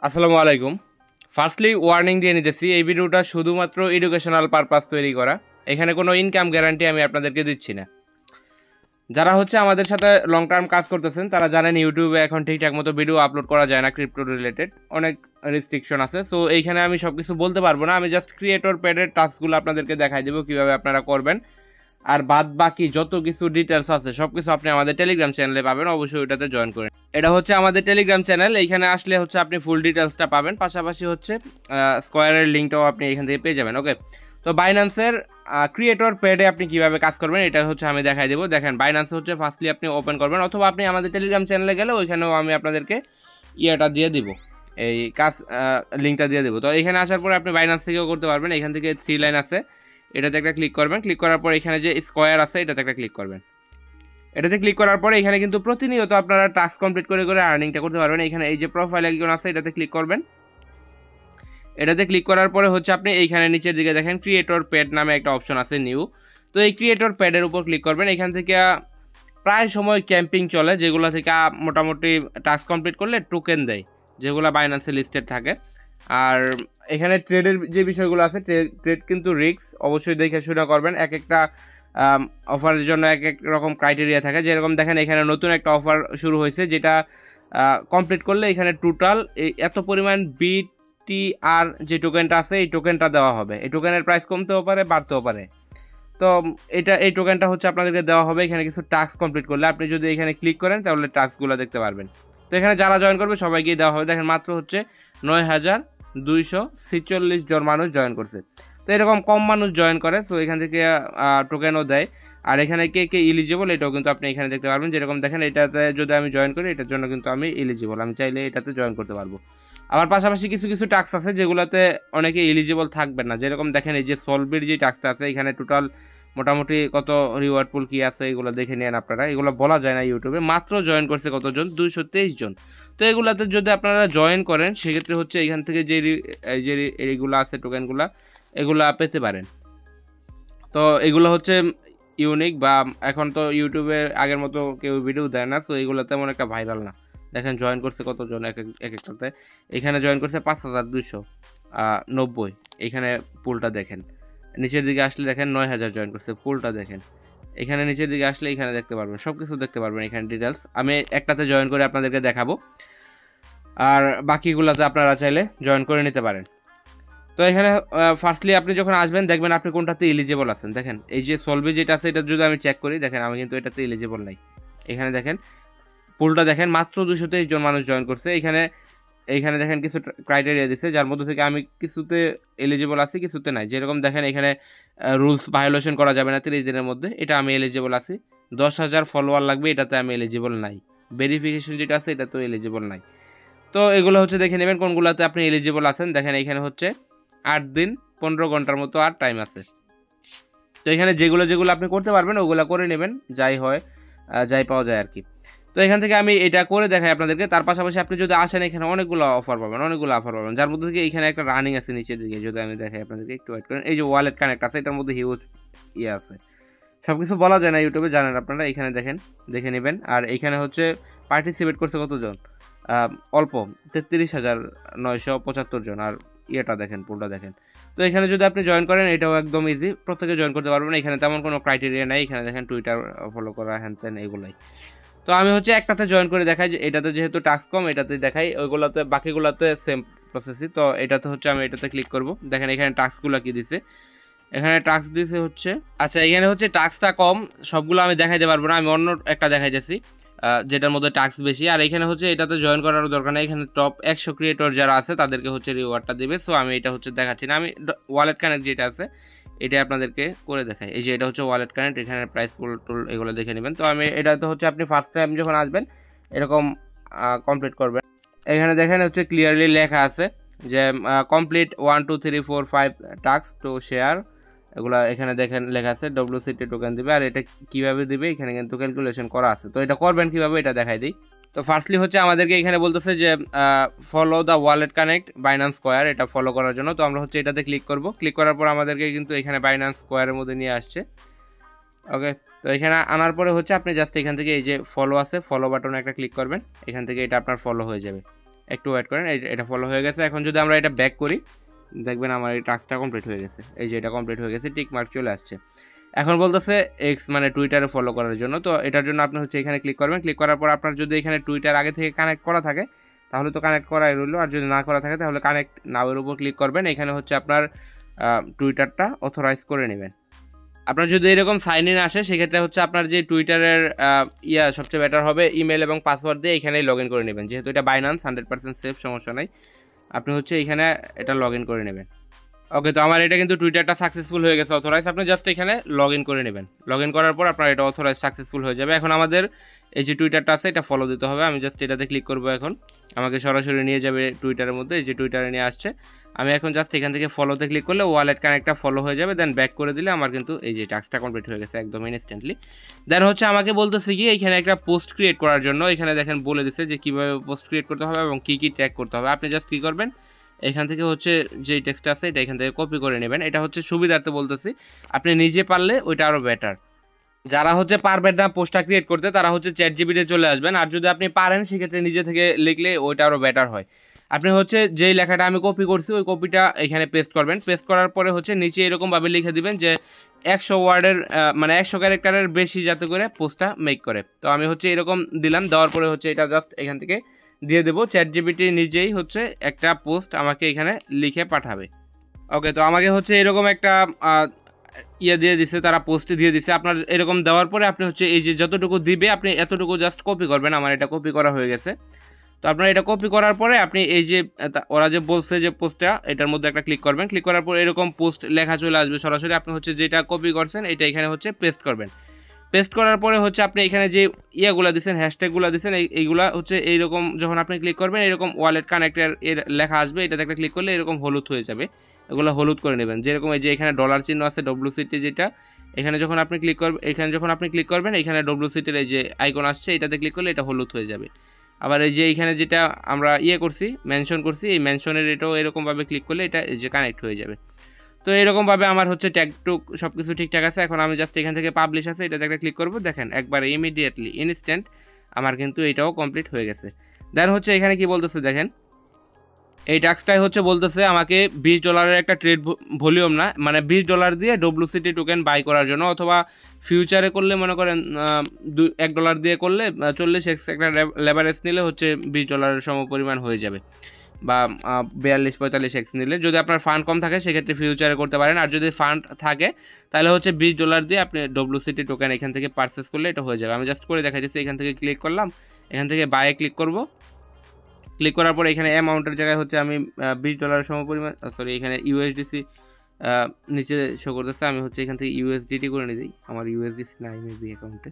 আসসালামু আলাইকুম। Firstly warning দিয়ে নিতেছি, এই ভিডিওটা শুধুমাত্র এডুকেশনাল পারপাস তৈরি করা। এখানে কোনো ইনকাম গ্যারান্টি আমি আপনাদেরকে দিচ্ছি না। যারা আমাদের সাথে লং টার্ম কাজ করতেছেন তারা জানেন ইউটিউবে এখন ঠিকঠাক মতো ভিডিও আপলোড করা যায় না, ক্রিপ্টো রিলেটেড অনেক রেস্ট্রিকশন আছে। সো এইখানে আমি সব কিছু বলতে পারবো না, আমি জাস্ট ক্রিয়েটর প্যাডের টাস্কগুলো আপনাদেরকে দেখাই দেবো কীভাবে আপনারা করবেন। আর বাদ বাকি যত কিছু ডিটেলস আছে সব কিছু আপনি আমাদের টেলিগ্রাম চ্যানেলে পাবেন, অবশ্যই ওইটাতে জয়েন করেন। এটা আমাদের টেলিগ্রাম চ্যানেল, এইখানে আসলে আপনি ফুল ডিটেলসটা পাবেন, পাশাপাশি স্কোয়ারের লিঙ্কটাও আপনি এখান থেকে পেয়ে যাবেন। ওকে, তো বাইন্যান্সের ক্রিয়েটর প্যাডে আপনি কিভাবে কাজ করবেন এটা আমি দেখাই দেবো। দেখেন, বাইন্যান্স ফার্স্টলি আপনি ওপেন করবেন, অথবা আপনি আমাদের টেলিগ্রাম চ্যানেলে গেলে ওইখানেও আমি আপনাদেরকে ইয়েটা দিয়ে দিব, এই কাজ লিঙ্কটা দিয়ে দেবো। তো এখানে আসার পরে আপনি বাইন্যান্স থেকেও করতে পারবেন। এখান থেকে 3 লাইন আছে, এটাতে একটা ক্লিক করবেন। ক্লিক করার পর এখানে যে স্কোয়ার আছে এটাতে একটা ক্লিক করবেন। এটাতে ক্লিক করার পরে এখানে কিন্তু প্রতিনিয়ত আপনারা টাস্ক কমপ্লিট করে করে আর্নিংটা করতে পারবেন। এখানে এই যে প্রোফাইল আইকন আছে এটাতে ক্লিক করবেন। এটাতে ক্লিক করার পরে আপনি এইখানে নিচের দিকে দেখেন ক্রিয়েটর প্যাড নামে একটা অপশন আছে নিউ। তো এই ক্রিয়েটর প্যাডের উপর ক্লিক করবেন। এখান থেকে প্রায় সময় ক্যাম্পিং চলে, যেগুলো থেকে মোটামুটি টাস্ক কমপ্লিট করলে টোকেন দেয়, যেগুলো বাইন্যান্সে লিস্টেড থাকে। আর এখানে ট্রেডের যে বিষয়গুলো আছে, ট্রেড কিন্তু রিস্ক, অবশ্যই দেখে শুনে করবেন। এক একটা অফারের জন্য এক এক রকম ক্রাইটেরিয়া থাকে। যেরকম দেখেন এখানে নতুন একটা অফার শুরু হয়েছে, যেটা কমপ্লিট করলে এখানে টোটাল এত পরিমাণ বিটিআর যে টোকেনটা আছে এই টোকেনটা দেওয়া হবে। এই টোকেনের প্রাইস কমতেও পারে বাড়তেও পারে। তো এই টোকেনটা আপনাদেরকে দেওয়া হবে এখানে কিছু টাস্ক কমপ্লিট করলে। আপনি যদি এখানে ক্লিক করেন তাহলে টাস্কগুলো দেখতে পারবেন। তো এখানে যারা জয়েন করবে সবাইকেই দেওয়া হবে। দেখেন মাত্র 9,246 জন মানুষ জয়েন করছে। তো এরকম কম মানুষ জয়েন করে, তো এখান থেকে টোকেনও দেয়। আর এখানে কে কে ইলিজিবল এটাও কিন্তু আপনি এখানে দেখতে পারবেন। যেরকম দেখেন এটাতে যদি আমি জয়েন করি, এটার জন্য কিন্তু আমি ইলিজিবল, আমি চাইলে এটাতে জয়েন করতে পারবো। আবার পাশাপাশি কিছু কিছু টাস্ক আছে যেগুলোতে অনেকে ইলিজিবল থাকবেন না। যেরকম দেখেন এই যে সলভির যে টাস্কটা আছে, এখানে টোটাল মোটামুটি কত রিওয়ার্ড পুল কি আছে এগুলো দেখে নেন আপনারা। এগুলো বলা যায় না ইউটিউবে। মাত্র জয়েন করছে কতজন? 223 জন। তো এগুলাতে যদি আপনারা জয়েন করেন সেক্ষেত্রে এখান থেকে যে এইগুলো আছে টোকেনগুলো, এগুলা পেতে পারেন। তো এগুলো ইউনিক, বা এখন তো ইউটিউবে আগের মতো কেউ ভিডিও দেয় না, তো এগুলো তেমন একটা ভাইরাল না। দেখেন জয়েন করছে কতজন এক একটাতে। এখানে জয়েন করছে 5,290। এখানে পুলটা দেখেন, নিচের দিকে আসলে দেখেন 9,000 জয়েন করছে, পুলটা দেখেন। এখানে নিচের দিকে আসলে এখানে দেখতে পারবেন, সব কিছু দেখতে পারবেন এখানে ডিটেলস। আমি একটাতে জয়েন করে আপনাদেরকে দেখাবো, আর বাকিগুলোতে আপনারা চাইলে জয়েন করে নিতে পারেন। তো এখানে ফার্স্টলি আপনি যখন আসবেন দেখবেন আপনি কোনটাতে এলিজিবল আছেন। দেখেন এই যে সলভি যেটা আছে এটা যদি আমি চেক করি, দেখেন আমি কিন্তু এটাতে এলিজিবল নাই। এখানে দেখেন পুলটা দেখেন, মাত্র 223 জন মানুষ জয়েন করছে। এইখানে দেখেন কিছু ক্রাইটেরিয়া দিচ্ছে, যার মধ্যে থেকে আমি কিছুতে এলিজিবল আছি, কিছুতে নাই। যেরকম দেখেন এখানে রুলস ভায়োলেশন করা যাবে না 30 দিনের মধ্যে, এটা আমি এলিজিবল আছি। 10,000 ফলোয়ার লাগবে, এটাতে আমি এলিজিবল নাই। ভেরিফিকেশন যেটা আছে এটা তো এলিজিবল নাই। তো এগুলো দেখে নেবেন কোনগুলোতে আপনি এলিজিবল আছেন। দেখেন এখানে 8 দিন 15 ঘন্টার মতো আর টাইম আছে। তো এখানে যেগুলো আপনি করতে পারবেন ওগুলো করে নেবেন, যাই হয় যাই পাওয়া যায় আর কি। তো এখান থেকে আমি এটা করে দেখাই আপনাদেরকে। তার পাশাপাশি আপনি যদি আসেন এখানে অনেকগুলো অফার পাবেন, যার মধ্যে থেকে এখানে একটা রানিং আছে নিচের দিকে, যদি আমি দেখাই আপনাদেরকে, একটু ওয়েট করেন। এই যে ওয়ালেট কানেক্ট আছে, এটার মধ্যে হিউজ ইয়ে আছে, সব কিছু বলা যায় না ইউটিউবে, জানেন আপনারা। এখানে দেখেন, দেখে নেবেন। আর এখানে পার্টিসিপেট করছে কতজন? অল্প 33,975 জন। আর ইয়েটা দেখেন, পুলটা দেখেন। তো এখানে যদি আপনি জয়েন করেন এটাও একদম ইজি, প্রত্যেকে জয়েন করতে পারবেন। এখানে তেমন কোনো ক্রাইটেরিয়া নাই। এখানে দেখেন টুইটার ফলো করা, হ্যান ত্যান এগুলাই। তো আমি একটাতে জয়েন করে দেখাই, যে এটাতে যেহেতু টাস্ক কম এটাতে দেখাই, ওইগুলোতে বাকিগুলোতে সেম প্রসেসই। তো এটাতে আমি এটাতে ক্লিক করব। দেখেন এখানে টাস্কগুলো কি দিছে, এখানে টাস্ক দিছে আচ্ছা এখানে টাস্কটা কম, সবগুলো আমি দেখাইতে পারবো না, আমি অন্য একটা দেখাই যাচ্ছি যেটার মধ্যে টাস্ক বেশি। আর এখানে এটাতে জয়েন করার দরকার নেই, এখানে টপ 100 ক্রিয়েটর যারা আছে তাদেরকে রিওয়ার্ডটা দেবে। সো আমি এটা দেখাচ্ছি না, আমি ওয়ালেট কানেক্ট যেটা আছে এটা আপনাদেরকে করে দেখাই। এই যে এটা ওয়ালেট কানেক্ট, এখানে প্রাইস পুল টুল এগুলো দেখে নেবেন। তো আমি এটাতে আপনি ফার্স্ট টাইম যখন আসবেন এরকম কমপ্লিট করবেন। এখানে দেখেন ক্লিয়ারলি লেখা আছে যে কমপ্লিট 1 2 3 4 5 টাস্ক টু শেয়ার, এগুলা এখানে দেখেন লেখা আছে WCT টোকেন দিবে। আর এটা কিভাবে দিবে এখানে কিন্তু ক্যালকুলেশন করা আছে। তো এটা করবেন কিভাবে এটা দেখাই দিই। তো ফার্স্টলি আমাদেরকে এখানে বলতেছে যে follow the wallet connect Binance square, এটা ফলো করার জন্য। তো আমরা এটাতে ক্লিক করব। ক্লিক করার পর আমাদেরকে কিন্তু এখানে বাইন্যান্স স্কোয়ারের মধ্যে নিয়ে আসছে। ওকে, তো এখানে আনার পরে আপনি জাস্ট এখান থেকে এই যে ফলো আছে, ফলো বাটনে একটা ক্লিক করবেন। এখান থেকে এটা আপনার ফলো হয়ে যাবে। একটু ওয়েট করেন, এটা ফলো হয়ে গেছে। এখন যদি আমরা এটা ব্যাক করি দেখবেন আমার এই টাস্কটা কমপ্লিট হয়ে গেছে, এই যে এটা কমপ্লিট হয়ে গেছে, টিক মার্ক চলে আসছে। এখন বলতেছে এক্স মানে টুইটারে ফলো করার জন্য। তো এটার জন্য আপনি হচ্ছে এখানে ক্লিক করবেন, ক্লিক করার পর আপনার যদি এখানে টুইটার আগে থেকে কানেক্ট করা থাকে তাহলে তো কানেক্ট করাই রইলো, আর যদি না করা থাকে তাহলে কানেক্ট নাওয়ের উপর ক্লিক করবেন। এখানে হচ্ছে আপনার টুইটারটা অথরাইজ করে নেবেন। আপনার যদি এরকম সাইন ইন আসে সেক্ষেত্রে হচ্ছে আপনার যে টুইটারের সবচেয়ে বেটার হবে ইমেল এবং পাসওয়ার্ড দিয়ে এখানেই লগ ইন করে নেবেন, যেহেতু এটা বাইন্যান্স 100% সেফ, সমস্যা নাই। আপনি হচ্ছে এখানে এটা লগ ইন করে নেবেন। ওকে, তো আমার এটা কিন্তু টুইটারটা সাকসেসফুল হয়ে গেছে অথরাইজ। আপনি জাস্ট এখানে লগ ইন করে নেবেন, লগ ইন করার পর আপনার এটা অথরাইজ সাকসেসফুল হয়ে যাবে। এখন আমাদের এই যে টুইটারটা আছে এটা ফলো দিতে হবে। আমি জাস্ট এটাতে ক্লিক করবো, এখন আমাকে সরাসরি নিয়ে যাবে টুইটারের মধ্যে, এই যে টুইটারে নিয়ে আসছে। আমি এখন জাস্ট এখান থেকে ফলোতে ক্লিক করলে ওয়ালেট কানেক্টটা ফলো হয়ে যাবে, দেন ব্যাক করে দিলে আমার কিন্তু এই যে টাস্কটা কমপ্লিট হয়ে গেছে একদম ইনস্ট্যান্টলি। দেন হচ্ছে আমাকে বলতেছে কি এখানে একটা পোস্ট ক্রিয়েট করার জন্য, এখানে দেখেন বলে দিচ্ছে যে কীভাবে পোস্ট ক্রিয়েট করতে হবে এবং কী কী ট্যাগ করতে হবে। আপনি জাস্ট কী করবেন, এখান থেকে হচ্ছে যেই টেক্সটটা আছে এটা এখান থেকে কপি করে নেবেন। এটা হচ্ছে সুবিধার্থে বলতেছি, আপনি নিজে পারলে ওইটা আরও বেটার। যারা হচ্ছে পারবেন না পোস্টটা ক্রিয়েট করতে তারা হচ্ছে চ্যাটজিপিটিতে চলে আসবেন, আর যদি আপনি পারেন সেক্ষেত্রে নিজে থেকে লিখলে ওইটা আরও বেটার হয়। আপনি হচ্ছে যেই লেখাটা আমি কপি করছি ওই কপিটা এখানে পেস্ট করবেন, পেস্ট করার পরে হচ্ছে নিচে এরকমভাবে লিখে দিবেন যে 100 ওয়ার্ডের মানে 100 ক্যারেক্টারের বেশি যাতে করে পোস্টটা মেক করে। তো আমি হচ্ছে এরকম দিলাম, দেওয়ার পরে হচ্ছে এটা জাস্ট এখান থেকে দিয়ে দেবো। চ্যাটজিপিটি নিজেই হচ্ছে একটা পোস্ট আমাকে এখানে লিখে পাঠাবে। ওকে, তো আমাকে হচ্ছে এরকম একটা দিয়ে দিছে, তারা পোস্টে দিয়ে দিছে। আপনার এরকম দেওয়ার পরে আপনি হচ্ছে এই যে যতটুকু দিবে আপনি এতটুকু জাস্ট কপি করবেন। আমার এটা কপি করা হয়ে গেছে। তো আপনার এটা কপি করার পরে আপনি এই যে ওরা যে বলছে যে পোস্টটা, এটার মধ্যে একটা ক্লিক করবেন, ক্লিক করার পর এরকম পোস্ট লেখা চলে আসবে সরাসরি। আপনি হচ্ছে যেটা কপি করছেন এটা এখানে হচ্ছে পেস্ট করবেন। পেস্ট করার পরে হচ্ছে আপনি এখানে যে ইয়েগুলো দিচ্ছেন, হ্যাশট্যাগুলো দিচ্ছেন, এইগুলা হচ্ছে এইরকম যখন আপনি ক্লিক করবেন এরকম ওয়ালেট কানেক্টের এর লেখা আসবে, এটাতে একটা ক্লিক করলে এরকম হলুদ হয়ে যাবে, এগুলো হলুদ করে নেবেন। যেরকম এই যে এখানে ডলার চিহ্ন আছে WCT, যেটা এখানে যখন আপনি ক্লিক করবেন, এখানে WCTর এই যে আইকন আসছে এটাতে ক্লিক করলে এটা হলুদ হয়ে যাবে। আবার এই যে এখানে যেটা আমরা করছি মেনশন করছি, এই মেনশনের এটাও এরকমভাবে ক্লিক করলে এটা এই যে কানেক্ট হয়ে যাবে। তো এরকমভাবে আমার হচ্ছে ট্যাগ টুক সব কিছু ঠিকঠাক আছে। এখন আমি জাস্ট এখান থেকে পাবলিশ আছে এটাতে একটা ক্লিক করবো, দেখেন একবার ইমিডিয়েটলি ইনস্ট্যান্ট আমার কিন্তু এটাও কমপ্লিট হয়ে গেছে। দেন হচ্ছে এখানে কি বলতেছে দেখেন, এই টাস্কটাই হচ্ছে বলতেছে আমাকে $20 একটা ট্রেড ভলিউম না, মানে $20 দিয়ে WCT টোকেন বাই করার জন্য, অথবা ফিউচারে করলে মনে করেন $1 দিয়ে করলে 40x একটা লেভারেজ নিলে হচ্ছে $20 সমপরিমাণ হয়ে যাবে, বা 42-45x নিলে। যদি আপনার ফান্ড কম থাকে সেক্ষেত্রে ফিউচারে করতে পারেন, আর যদি ফান্ড থাকে তাহলে হচ্ছে $20 দিয়ে আপনি WCT টোকেন এখান থেকে পারচেস করলে এটা হয়ে যাবে। আমি জাস্ট করে দেখা যাচ্ছে, এখান থেকে ক্লিক করলাম, এখান থেকে বায়ে ক্লিক করব, ক্লিক করার পরে এখানে অ্যামাউন্টের জায়গায় হচ্ছে আমি $20 সমপরিমাণ, সরি এখানে USDC নিচে শো করতেছে, আমি হচ্ছে এখান থেকে USDT করে নিয়ে যাই, আমার USDC নাই মেবি অ্যাকাউন্টে।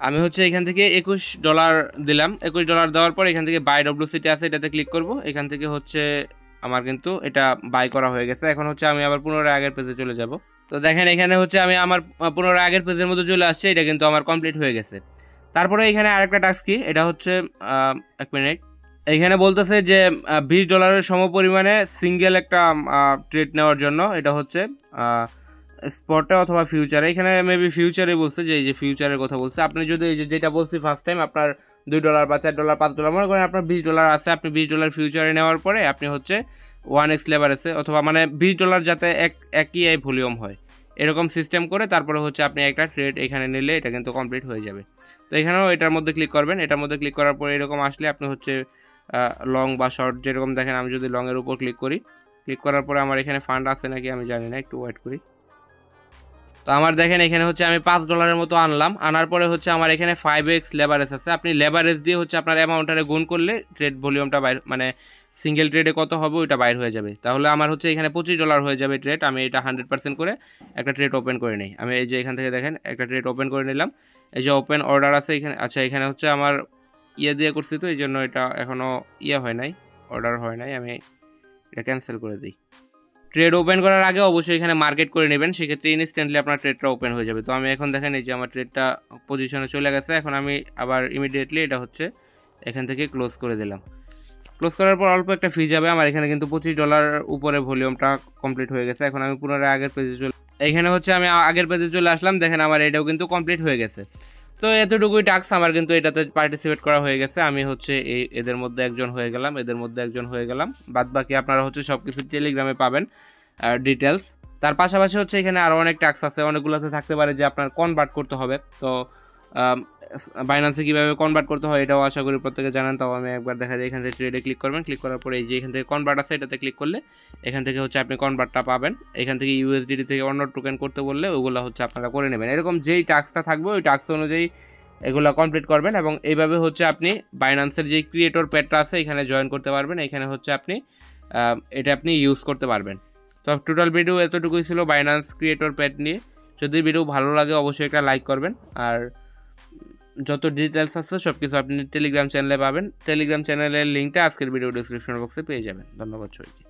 আমি হচ্ছে এখান থেকে $21 দিলাম, $21 দেওয়ার পর এখান থেকে বাই WCT আছে এটাতে ক্লিক করব। এখান থেকে হচ্ছে আমার কিন্তু এটা বাই করা হয়ে গেছে। এখন হচ্ছে আমি আবার পুনরায় আগের পেজে চলে যাব। তো দেখেন এখানে হচ্ছে আমি আমার পুনরায় আগের পেজের মধ্যে চলে আসছে, এটা কিন্তু আমার কমপ্লিট হয়ে গেছে। তারপরে এখানে আরেকটা টাস্ক কি, এটা হচ্ছে 1 মিনিট, এখানে বলতেছে যে $20 সমপরিমাণে সিঙ্গেল একটা ট্রেড নেওয়ার জন্য, এটা হচ্ছে স্পটে অথবা ফিউচারে। এখানে মেবি ফিউচারে বলছে, যে এই যে ফিউচারের কথা বলছে। আপনি যদি এই যে যেটা বলছি ফার্স্ট টাইম আপনার $2 বা $4 $5 মনে করেন আপনার $20 আছে, আপনি $20 ফিউচারে নেওয়ার পরে আপনি হচ্ছে 1x লেভারেজে, অথবা মানে $20 যাতে একই ভলিউম হয় এরকম সিস্টেম করে তারপরে হচ্ছে আপনি একটা ট্রেড এখানে নিলে এটা কিন্তু কমপ্লিট হয়ে যাবে। তো এখানেও এটার মধ্যে ক্লিক করবেন, এটার মধ্যে ক্লিক করার পরে এরকম আসলে আপনি হচ্ছে লং বা শর্ট যেরকম দেখেন, আমি যদি লংয়ের উপর ক্লিক করি, ক্লিক করার পরে আমার এখানে ফান্ড আছে নাকি আমি জানি না, একটু ওয়েট করি। তো আমার দেখেন এখানে হচ্ছে আমি $5 মতো আনলাম, আনার পরে হচ্ছে আমার এখানে 5x লেভারেজ আছে। আপনি লেভারেজ দিয়ে হচ্ছে আপনার অ্যামাউন্টটারে গুণ করলে ট্রেড ভলিউমটা মানে সিঙ্গেল ট্রেডে কত হবে ওইটা বাইর হয়ে যাবে। তাহলে আমার হচ্ছে এখানে $25 হয়ে যাবে ট্রেড। আমি এটা 100% করে একটা ট্রেড ওপেন করে নিই। আমি এই যে এখান থেকে দেখেন একটা ট্রেড ওপেন করে নিলাম, এই যে ওপেন অর্ডার আছে এখানে। আচ্ছা এখানে হচ্ছে আমার দিয়ে করছি, তো এই জন্য এটা এখনও হয় নাই, অর্ডার হয় নাই, আমি এটা ক্যান্সেল করে দিই। ট্রেড ওপেন করার আগে অবশ্যই এখানে মার্কেট করে নেবেন, সেক্ষেত্রে ইনস্ট্যান্টলি আপনার ট্রেডটা ওপেন হয়ে যাবে। তো আমি এখন দেখেন এই যে আমার ট্রেডটা পজিশনে চলে গেছে। এখন আমি আবার ইমিডিয়েটলি এটা হচ্ছে এখান থেকে ক্লোজ করে দিলাম। ক্লোজ করার পর অল্প একটা ফি যাবে, আমার এখানে কিন্তু $25 উপরে ভলিউমটা কমপ্লিট হয়ে গেছে। এখন আমি পুনরায় আগের পেজে এখানে হচ্ছে আমি আগের পেজে চলে আসলাম, দেখেন আমার এটাও কিন্তু কমপ্লিট হয়ে গেছে। তো তো এতটুকুই টাস্ক আমার কিন্তু এটাতে পার্টিসিপেট করা হয়ে গেছে। আমি হচ্ছে এদের মধ্যে একজন হয়ে গেলাম, বাদ বাকি আপনারা হচ্ছে সব কিছু টেলিগ্রামে পাবেন ডিটেলস। তার পাশাপাশি হচ্ছে এখানে আরও অনেক টাস্ক আছে, অনেকগুলোতে থাকতে পারে যে আপনার কনভার্ট করতে হবে। তো বাইন্যান্সে কীভাবে কনভার্ট করতে হয় এটাও আশা করি প্রত্যেকে জানেন। তাও আমি একবার দেখা যায় এখান থেকে ট্রেডে ক্লিক করবেন, ক্লিক করার পরে এই যে এখান থেকে কনভার্ট আছে এটাতে ক্লিক করলে এখান থেকে হচ্ছে আপনি কনভার্টটা পাবেন। এখান থেকে ইউএসডিটি থেকে অন্য টোকেন করতে বললে ওগুলো হচ্ছে আপনারা করে নেবেন। এরকম যেই টাস্কটা থাকবে ওই টাস্ক অনুযায়ী এগুলো কমপ্লিট করবেন এবং এইভাবে হচ্ছে আপনি বাইন্যান্সের যে ক্রিয়েটর প্যাডটা আছে এখানে জয়েন করতে পারবেন। এখানে হচ্ছে আপনি এটা আপনি ইউজ করতে পারবেন। তো টোটাল ভিডিও এতটুকুই ছিল বাইন্যান্স ক্রিয়েটর প্যাড নিয়ে। যদি ভিডিও ভালো লাগে অবশ্যই একটা লাইক করবেন, আর যত ডিটেলস আছে সব কিছু আপনি টেলিগ্রাম চ্যানেলে পাবেন। টেলিগ্রাম চ্যানেলের লিঙ্কটা আজকের ভিডিও ডিসক্রিপশন বক্সে পেয়ে যাবেন। ধন্যবাদ সবাইকে।